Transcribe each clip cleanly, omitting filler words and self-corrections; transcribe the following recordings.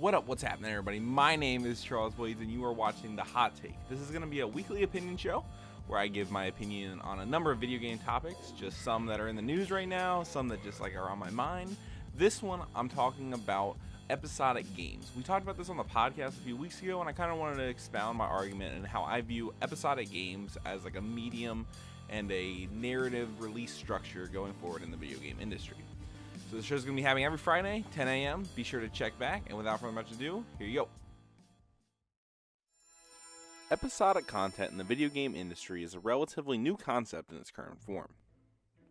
What up, what's happening everybody? My name is Charles Blades and you are watching The Hot Take. This is going to be a weekly opinion show where I give my opinion on a number of video game topics, just some that are in the news right now, some that just are on my mind. This one I'm talking about episodic games. We talked about this on the podcast a few weeks ago and I kind of wanted to expound my argument and how I view episodic games as a medium and a narrative release structure going forward in the video game industry. So the show's going to be happening every Friday, 10 a.m. Be sure to check back, and without further much ado, here you go. Episodic content in the video game industry is a relatively new concept in its current form.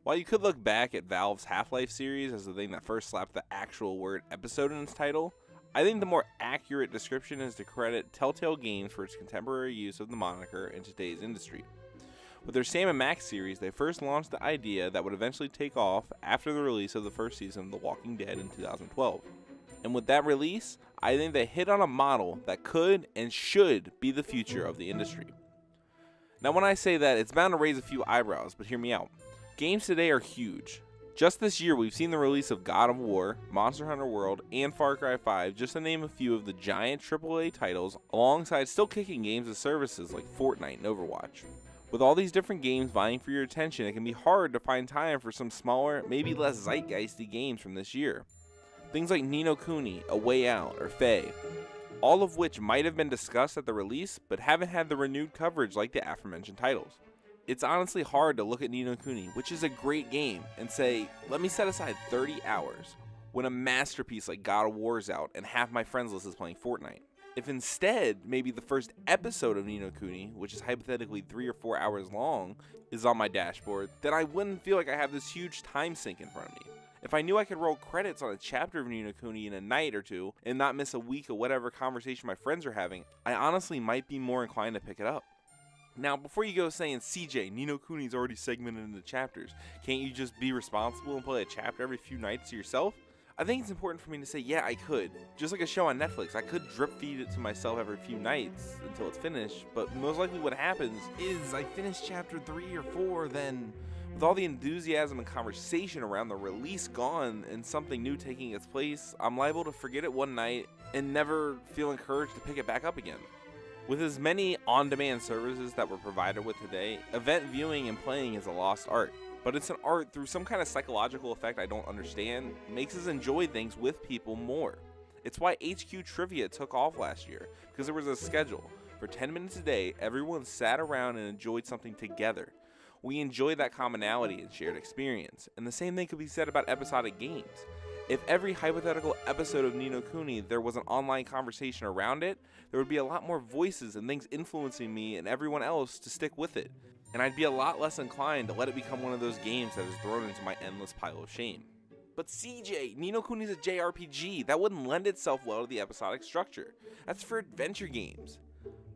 While you could look back at Valve's Half-Life series as the thing that first slapped the actual word episode in its title, I think the more accurate description is to credit Telltale Games for its contemporary use of the moniker in today's industry. With their Sam & Max series, they first launched the idea that would eventually take off after the release of the first season of The Walking Dead in 2012. And with that release, I think they hit on a model that could and should be the future of the industry. Now when I say that, it's bound to raise a few eyebrows, but hear me out. Games today are huge. Just this year, we've seen the release of God of War, Monster Hunter World, and Far Cry 5, just to name a few of the giant AAA titles, alongside still kicking games as services like Fortnite and Overwatch. With all these different games vying for your attention, it can be hard to find time for some smaller, maybe less zeitgeisty games from this year. Things like Ni no Kuni, A Way Out, or Faye, all of which might have been discussed at the release, but haven't had the renewed coverage like the aforementioned titles. It's honestly hard to look at Ni no Kuni, which is a great game, and say, let me set aside 30 hours, when a masterpiece like God of War is out and half my friends list is playing Fortnite. If instead, maybe the first episode of Ni no Kuni, which is hypothetically 3 or 4 hours long, is on my dashboard, then I wouldn't feel like I have this huge time sink in front of me. If I knew I could roll credits on a chapter of Ni no Kuni in a night or two, and not miss a week of whatever conversation my friends are having, I honestly might be more inclined to pick it up. Now, before you go saying, CJ, Ni no Kuni's already segmented into chapters, can't you just be responsible and play a chapter every few nights to yourself? I think it's important for me to say, yeah, I could. Just like a show on Netflix, I could drip feed it to myself every few nights until it's finished, but most likely what happens is I finish chapter 3 or 4, then with all the enthusiasm and conversation around the release gone and something new taking its place, I'm liable to forget it one night and never feel encouraged to pick it back up again. With as many on-demand services that we're provided with today, event viewing and playing is a lost art. But it's an art through some kind of psychological effect I don't understand, makes us enjoy things with people more. It's why HQ Trivia took off last year, because there was a schedule. For 10 minutes a day, everyone sat around and enjoyed something together. We enjoy that commonality and shared experience, and the same thing could be said about episodic games. If every hypothetical episode of Ni no Kuni there was an online conversation around it, there would be a lot more voices and things influencing me and everyone else to stick with it. And I'd be a lot less inclined to let it become one of those games that is thrown into my endless pile of shame. But CJ, Ni no Kuni's a JRPG. That wouldn't lend itself well to the episodic structure. That's for adventure games.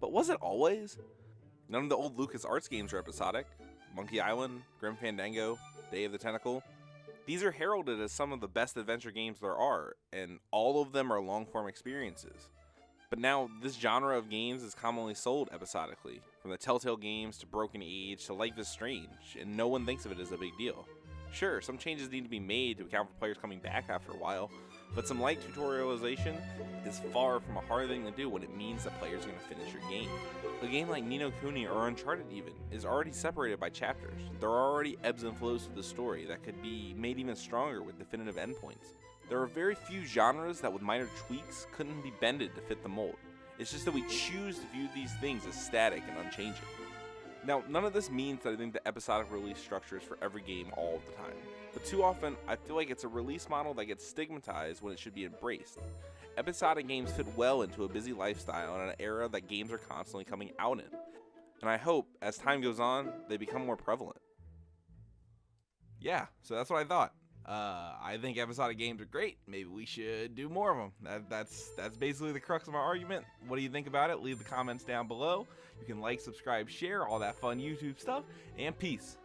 But was it always? None of the old LucasArts games are episodic. Monkey Island, Grim Fandango, Day of the Tentacle. These are heralded as some of the best adventure games there are, and all of them are long-form experiences. But now, this genre of games is commonly sold episodically, from the Telltale Games to Broken Age to Life is Strange, and no one thinks of it as a big deal. Sure, some changes need to be made to account for players coming back after a while, but some light tutorialization is far from a hard thing to do when it means that players are going to finish your game. A game like Ni no Kuni or Uncharted even is already separated by chapters. There are already ebbs and flows to the story that could be made even stronger with definitive endpoints. There are very few genres that with minor tweaks couldn't be bended to fit the mold. It's just that we choose to view these things as static and unchanging. Now, none of this means that I think the episodic release structure is for every game all of the time. But too often, I feel like it's a release model that gets stigmatized when it should be embraced. Episodic games fit well into a busy lifestyle and an era that games are constantly coming out in. And I hope, as time goes on, they become more prevalent. Yeah, so that's what I thought. I think episodic games are great. Maybe we should do more of them. That's basically the crux of my argument. What do you think about it? Leave the comments down below. You can like, subscribe, share, all that fun YouTube stuff, and peace.